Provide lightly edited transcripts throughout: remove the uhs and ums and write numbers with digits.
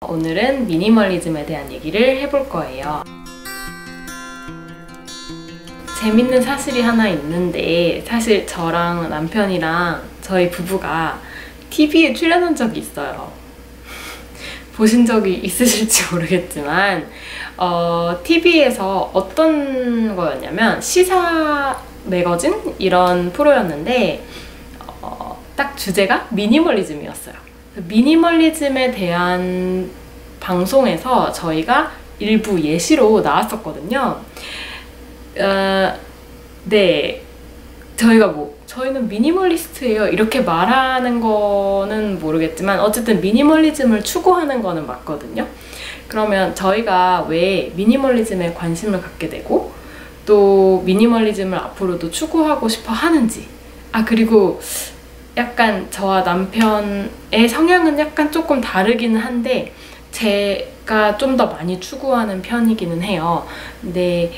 오늘은 미니멀리즘에 대한 얘기를 해볼 거예요. 재밌는 사실이 하나 있는데, 사실 저랑 남편이랑 저희 부부가 TV에 출연한 적이 있어요. 보신 적이 있으실지 모르겠지만 TV에서 어떤 거였냐면 시사 매거진? 이런 프로였는데 딱 주제가 미니멀리즘이었어요. 미니멀리즘에 대한 방송에서 저희가 일부 예시로 나왔었거든요. 네, 저희는 미니멀리스트예요 이렇게 말하는 거는 모르겠지만 어쨌든 미니멀리즘을 추구하는 거는 맞거든요. 그러면 저희가 왜 미니멀리즘에 관심을 갖게 되고 또 미니멀리즘을 앞으로도 추구하고 싶어 하는지, 그리고 약간 저와 남편의 성향은 약간 조금 다르기는 한데 제가 좀 더 많이 추구하는 편이기는 해요. 근데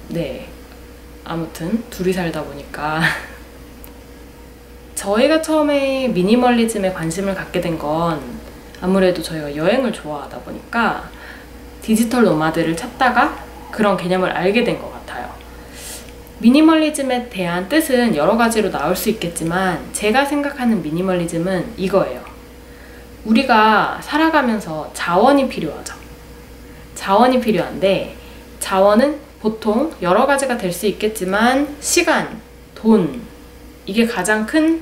네, 아무튼 둘이 살다 보니까 저희가 처음에 미니멀리즘에 관심을 갖게 된 건 아무래도 저희가 여행을 좋아하다 보니까 디지털 노마드를 찾다가 그런 개념을 알게 된 것 같아요. 미니멀리즘에 대한 뜻은 여러 가지로 나올 수 있겠지만 제가 생각하는 미니멀리즘은 이거예요. 우리가 살아가면서 자원이 필요하죠. 자원이 필요한데 자원은 보통 여러 가지가 될 수 있겠지만 시간, 돈, 이게 가장 큰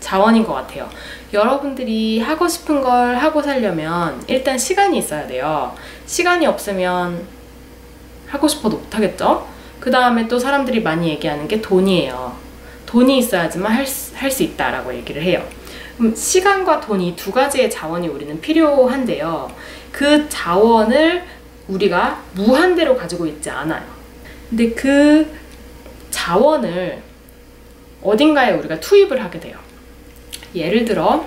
자원인 것 같아요. 여러분들이 하고 싶은 걸 하고 살려면 일단 시간이 있어야 돼요. 시간이 없으면 하고 싶어도 못하겠죠? 그 다음에 또 사람들이 많이 얘기하는 게 돈이에요. 돈이 있어야지만 할 수 있다라고 얘기를 해요. 그럼 시간과 돈, 이 두 가지의 자원이 우리는 필요한데요. 그 자원을 우리가 무한대로 가지고 있지 않아요. 근데 그 자원을 어딘가에 우리가 투입을 하게 돼요. 예를 들어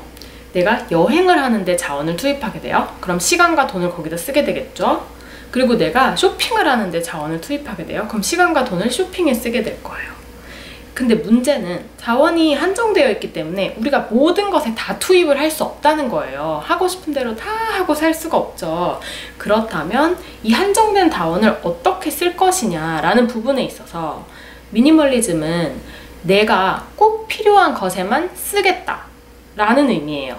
내가 여행을 하는데 자원을 투입하게 돼요. 그럼 시간과 돈을 거기다 쓰게 되겠죠. 그리고 내가 쇼핑을 하는데 자원을 투입하게 돼요. 그럼 시간과 돈을 쇼핑에 쓰게 될 거예요. 근데 문제는 자원이 한정되어 있기 때문에 우리가 모든 것에 다 투입을 할 수 없다는 거예요. 하고 싶은 대로 다 하고 살 수가 없죠. 그렇다면 이 한정된 자원을 어떻게 쓸 것이냐라는 부분에 있어서 미니멀리즘은 내가 꼭 필요한 것에만 쓰겠다라는 의미예요.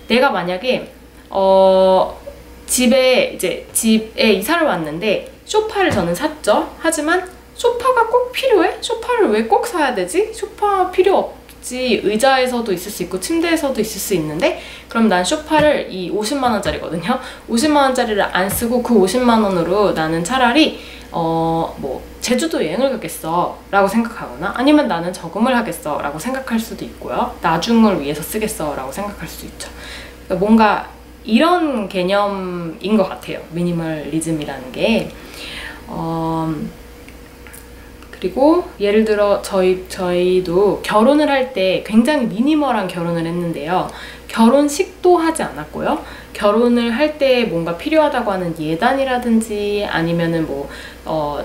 내가 만약에 집에 이사를 왔는데 소파를 저는 샀죠. 하지만 소파가 꼭 필요해? 소파를 왜 꼭 사야 되지? 소파 필요 없지. 의자에서도 있을 수 있고 침대에서도 있을 수 있는데 그럼 난 소파를, 이 50만 원짜리거든요. 50만 원짜리를 안 쓰고 그 50만 원으로 나는 차라리 제주도 여행을 가겠어 라고 생각하거나 아니면 나는 저금을 하겠어 라고 생각할 수도 있고요. 나중을 위해서 쓰겠어 라고 생각할 수도 있죠. 그러니까 뭔가 이런 개념인 것 같아요. 미니멀리즘이라는 게. 그리고 예를 들어 저희도 결혼을 할 때 굉장히 미니멀한 결혼을 했는데요. 결혼식도 하지 않았고요. 결혼을 할 때 뭔가 필요하다고 하는 예단이라든지 아니면은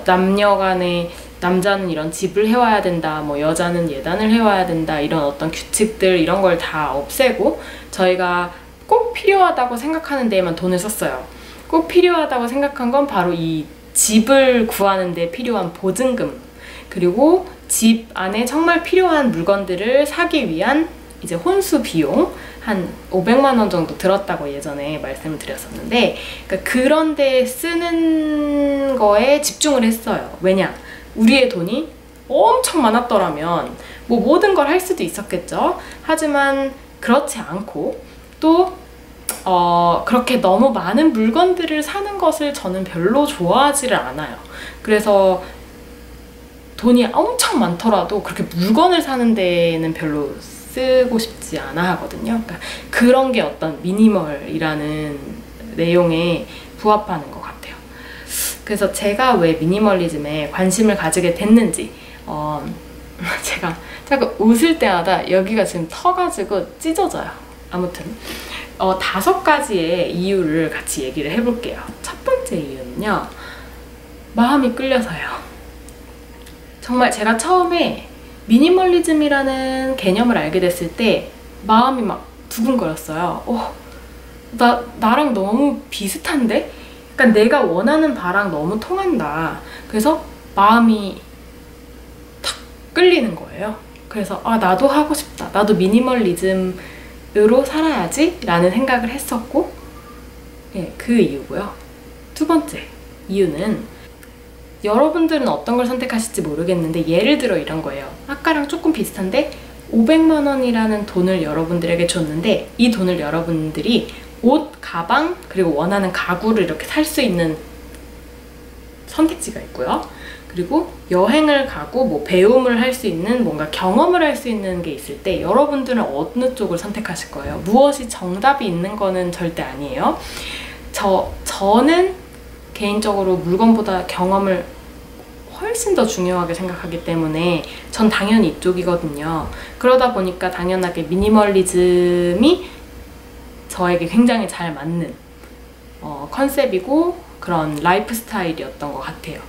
남녀 간에 남자는 이런 집을 해와야 된다, 여자는 예단을 해와야 된다, 이런 어떤 규칙들 이런 걸 다 없애고 저희가 꼭 필요하다고 생각하는 데에만 돈을 썼어요. 꼭 필요하다고 생각한 건 바로 이 집을 구하는 데 필요한 보증금, 그리고 집 안에 정말 필요한 물건들을 사기 위한 이제 혼수 비용 한 500만 원 정도 들었다고 예전에 말씀을 드렸었는데, 그러니까 그런 데 쓰는 거에 집중을 했어요. 왜냐? 우리의 돈이 엄청 많았더라면 모든 걸 할 수도 있었겠죠. 하지만 그렇지 않고 또 그렇게 너무 많은 물건들을 사는 것을 저는 별로 좋아하지를 않아요. 그래서 돈이 엄청 많더라도 그렇게 물건을 사는 데는 별로 쓰고 싶지 않아 하거든요. 그러니까 그런 게 어떤 미니멀이라는 내용에 부합하는 것 같아요. 그래서 제가 왜 미니멀리즘에 관심을 가지게 됐는지, 제가 자꾸 웃을 때마다 여기가 지금 터가지고 찢어져요. 아무튼 5가지의 이유를 같이 얘기를 해볼게요. 첫 번째 이유는요, 마음이 끌려서요. 정말 제가 처음에 미니멀리즘이라는 개념을 알게 됐을 때 마음이 막 두근거렸어요. 나랑 너무 비슷한데? 약간 내가 원하는 바랑 너무 통한다. 그래서 마음이 탁 끌리는 거예요. 그래서 나도 하고 싶다. 나도 미니멀리즘으로 살아야지 라는 생각을 했었고, 예, 그 이유고요. 두 번째 이유는 여러분들은 어떤 걸 선택하실지 모르겠는데 예를 들어 이런 거예요. 아까랑 조금 비슷한데 500만 원이라는 돈을 여러분들에게 줬는데 이 돈을 여러분들이 옷, 가방, 그리고 원하는 가구를 이렇게 살 수 있는 선택지가 있고요. 그리고 여행을 가고 뭐 배움을 할 수 있는 뭔가 경험을 할 수 있는 게 있을 때 여러분들은 어느 쪽을 선택하실 거예요? 무엇이 정답이 있는 거는 절대 아니에요. 저는 개인적으로 물건보다 경험을 훨씬 더 중요하게 생각하기 때문에 전 당연히 이쪽이거든요. 그러다 보니까 당연하게 미니멀리즘이 저에게 굉장히 잘 맞는 컨셉이고 그런 라이프 스타일이었던 것 같아요.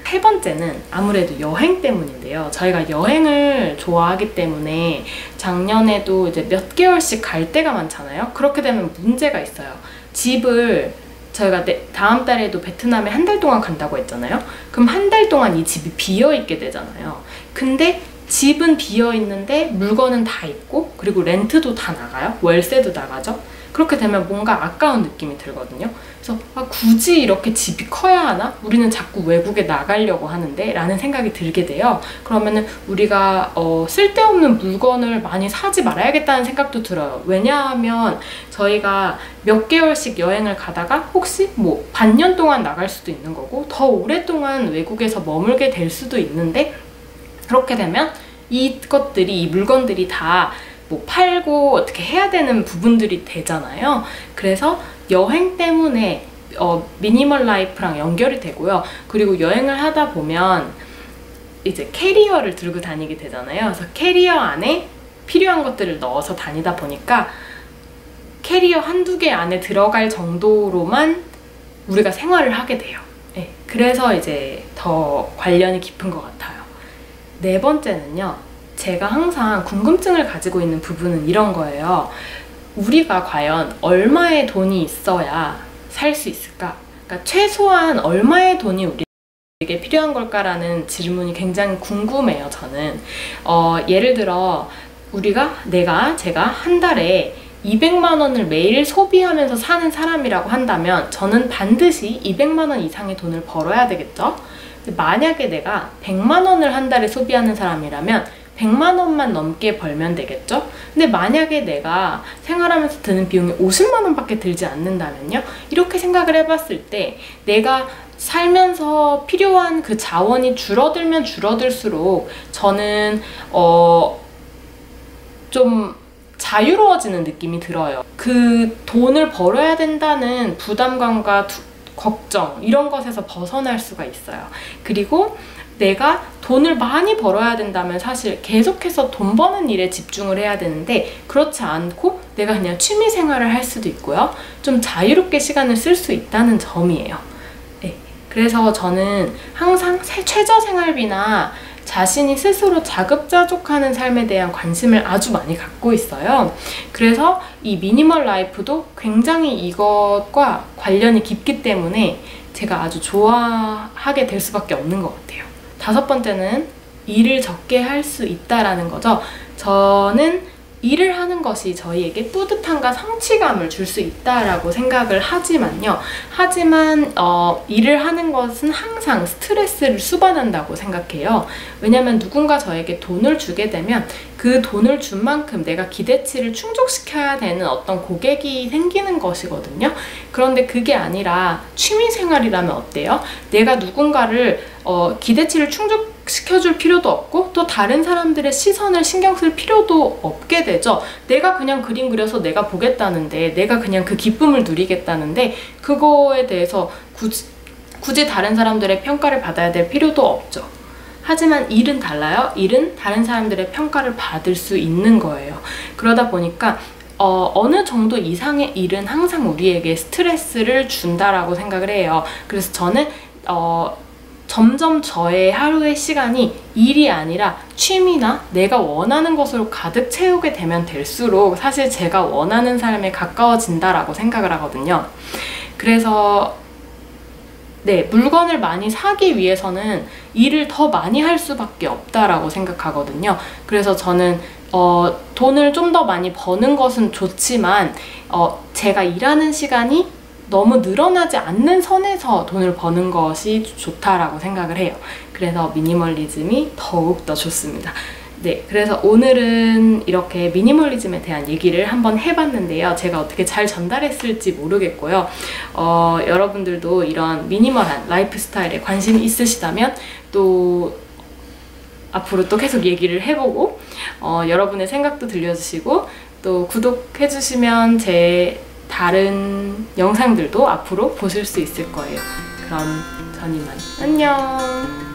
세 번째는 아무래도 여행 때문인데요. 저희가 여행을 좋아하기 때문에 작년에도 이제 몇 개월씩 갈 때가 많잖아요. 그렇게 되면 문제가 있어요. 집을 저희가 다음 달에도 베트남에 한 달 동안 간다고 했잖아요. 그럼 한 달 동안 이 집이 비어있게 되잖아요. 근데 집은 비어있는데 물건은 다 있고 그리고 렌트도 다 나가요. 월세도 나가죠. 그렇게 되면 뭔가 아까운 느낌이 들거든요. 그래서 굳이 이렇게 집이 커야 하나? 우리는 자꾸 외국에 나가려고 하는데? 라는 생각이 들게 돼요. 그러면은 우리가 쓸데없는 물건을 많이 사지 말아야겠다는 생각도 들어요. 왜냐하면 저희가 몇 개월씩 여행을 가다가 혹시 뭐 반년 동안 나갈 수도 있는 거고 더 오랫동안 외국에서 머물게 될 수도 있는데 그렇게 되면 이 물건들이 다 뭐 팔고 어떻게 해야 되는 부분들이 되잖아요. 그래서 여행 때문에 미니멀 라이프랑 연결이 되고요. 그리고 여행을 하다 보면 이제 캐리어를 들고 다니게 되잖아요. 그래서 캐리어 안에 필요한 것들을 넣어서 다니다 보니까 캐리어 한두 개 안에 들어갈 정도로만 우리가 생활을 하게 돼요. 네, 그래서 이제 더 관련이 깊은 것 같아요. 네 번째는요. 제가 항상 궁금증을 가지고 있는 부분은 이런 거예요. 우리가 과연 얼마의 돈이 있어야 살 수 있을까? 그러니까 최소한 얼마의 돈이 우리에게 필요한 걸까라는 질문이 굉장히 궁금해요, 저는. 예를 들어 제가 한 달에 200만 원을 매일 소비하면서 사는 사람이라고 한다면 저는 반드시 200만 원 이상의 돈을 벌어야 되겠죠? 근데 만약에 내가 100만 원을 한 달에 소비하는 사람이라면 100만 원만 넘게 벌면 되겠죠? 근데 만약에 내가 생활하면서 드는 비용이 50만 원밖에 들지 않는다면요? 이렇게 생각을 해봤을 때 내가 살면서 필요한 그 자원이 줄어들면 줄어들수록 저는 좀 자유로워지는 느낌이 들어요. 그 돈을 벌어야 된다는 부담감과 걱정 이런 것에서 벗어날 수가 있어요. 그리고 내가 돈을 많이 벌어야 된다면 사실 계속해서 돈 버는 일에 집중을 해야 되는데 그렇지 않고 내가 그냥 취미 생활을 할 수도 있고요. 좀 자유롭게 시간을 쓸 수 있다는 점이에요. 네. 그래서 저는 항상 최저 생활비나 자신이 스스로 자급자족하는 삶에 대한 관심을 아주 많이 갖고 있어요. 그래서 이 미니멀 라이프도 굉장히 이것과 관련이 깊기 때문에 제가 아주 좋아하게 될 수밖에 없는 것 같아요. 다섯 번째는 일을 적게 할 수 있다라는 거죠. 저는 일을 하는 것이 저희에게 뿌듯함과 성취감을 줄 수 있다라고 생각을 하지만요. 하지만 일을 하는 것은 항상 스트레스를 수반한다고 생각해요. 왜냐면 누군가 저에게 돈을 주게 되면 그 돈을 준 만큼 내가 기대치를 충족시켜야 되는 어떤 고객이 생기는 것이거든요. 그런데 그게 아니라 취미생활이라면 어때요? 내가 누군가를 기대치를 충족시켜줄 필요도 없고 또 다른 사람들의 시선을 신경 쓸 필요도 없게 되죠. 내가 그냥 그림 그려서 내가 보겠다는데 내가 그냥 그 기쁨을 누리겠다는데 그거에 대해서 굳이 다른 사람들의 평가를 받아야 될 필요도 없죠. 하지만 일은 달라요. 일은 다른 사람들의 평가를 받을 수 있는 거예요. 그러다 보니까 어느 정도 이상의 일은 항상 우리에게 스트레스를 준다라고 생각을 해요. 그래서 저는 점점 저의 하루의 시간이 일이 아니라 취미나 내가 원하는 것으로 가득 채우게 되면 될수록 사실 제가 원하는 삶에 가까워진다라고 생각을 하거든요. 그래서 네, 물건을 많이 사기 위해서는 일을 더 많이 할 수밖에 없다라고 생각하거든요. 그래서 저는 돈을 좀 더 많이 버는 것은 좋지만 제가 일하는 시간이 너무 늘어나지 않는 선에서 돈을 버는 것이 좋다라고 생각을 해요. 그래서 미니멀리즘이 더욱더 좋습니다. 네, 그래서 오늘은 이렇게 미니멀리즘에 대한 얘기를 한번 해봤는데요. 제가 어떻게 잘 전달했을지 모르겠고요. 여러분들도 이런 미니멀한 라이프 스타일에 관심이 있으시다면 또 앞으로 또 계속 얘기를 해보고 여러분의 생각도 들려주시고 또 구독해주시면 제 다른 영상들도 앞으로 보실 수 있을 거예요. 그럼 전 이만 안녕.